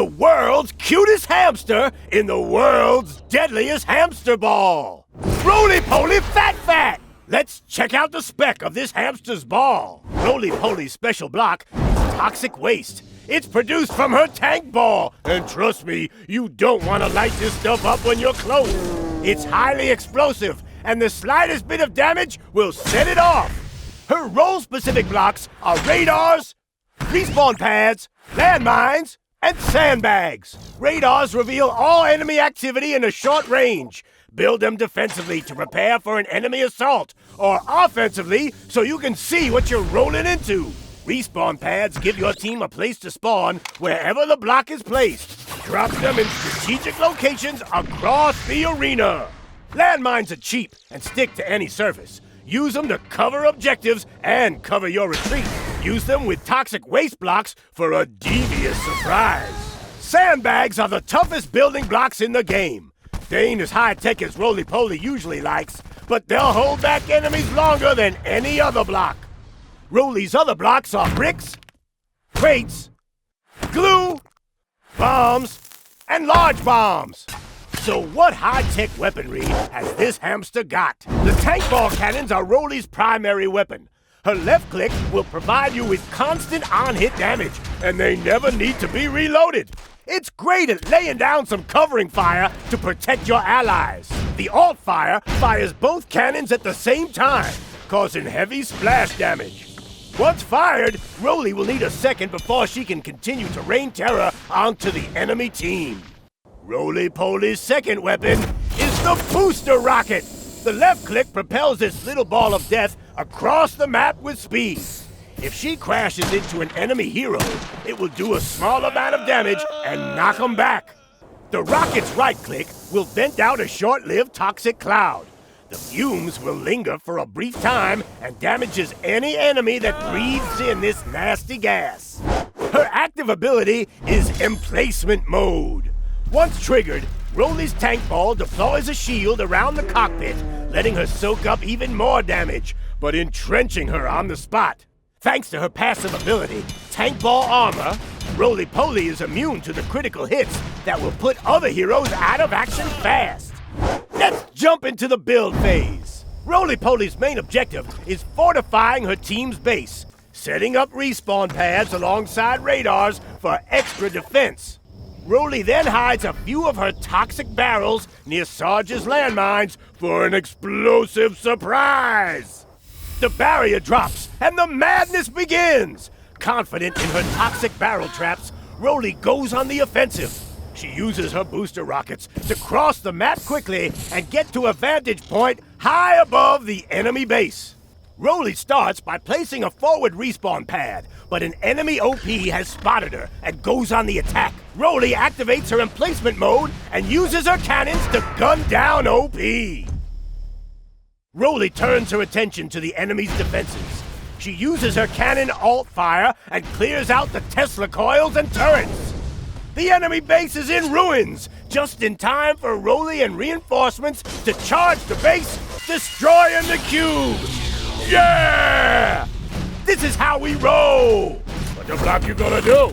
the world's cutest hamster in the world's deadliest hamster ball. Roly-poly fat! Let's check out the spec of this hamster's ball. Roly-poly's special block is toxic waste. It's produced from her tank ball, and trust me, you don't want to light this stuff up when you're close. It's highly explosive, and the slightest bit of damage will set it off. Her role-specific blocks are radars, respawn pads, landmines, and sandbags. Radars reveal all enemy activity in a short range. Build them defensively to prepare for an enemy assault, or offensively so you can see what you're rolling into. Respawn pads give your team a place to spawn wherever the block is placed. Drop them in strategic locations across the arena. Landmines are cheap and stick to any surface. Use them to cover objectives and cover your retreat. Use them with toxic waste blocks for a devious surprise. Sandbags are the toughest building blocks in the game. They ain't as high-tech as Roly-Poly usually likes, but they'll hold back enemies longer than any other block. Roly's other blocks are bricks, crates, glue, bombs, and large bombs. So what high-tech weaponry has this hamster got? The tank ball cannons are Roly's primary weapon. Her left click will provide you with constant on-hit damage, and they never need to be reloaded. It's great at laying down some covering fire to protect your allies. The alt fire fires both cannons at the same time, causing heavy splash damage. Once fired, Roly will need a second before she can continue to rain terror onto the enemy team. Roly-Poly's second weapon is the booster rocket. The left click propels this little ball of death across the map with speed. If she crashes into an enemy hero, it will do a small amount of damage and knock them back. The rocket's right click will vent out a short-lived toxic cloud. The fumes will linger for a brief time and damages any enemy that breathes in this nasty gas. Her active ability is Emplacement Mode. Once triggered, Roly's tank ball deploys a shield around the cockpit, letting her soak up even more damage, but entrenching her on the spot. Thanks to her passive ability, Tank Ball Armor, Roly-Poly is immune to the critical hits that will put other heroes out of action fast. Let's jump into the build phase. Roly-Poly's main objective is fortifying her team's base, setting up respawn pads alongside radars for extra defense. Roly then hides a few of her toxic barrels near Sarge's landmines for an explosive surprise. The barrier drops and the madness begins. Confident in her toxic barrel traps, Roly goes on the offensive. She uses her booster rockets to cross the map quickly and get to a vantage point high above the enemy base. Roly starts by placing a forward respawn pad, but an enemy OP has spotted her and goes on the attack. Roly activates her emplacement mode and uses her cannons to gun down OP. Roly turns her attention to the enemy's defenses. She uses her cannon alt fire and clears out the Tesla coils and turrets. The enemy base is in ruins, just in time for Roly and reinforcements to charge the base, destroying the cube. Yeah! This is how we roll! What the block you gonna do?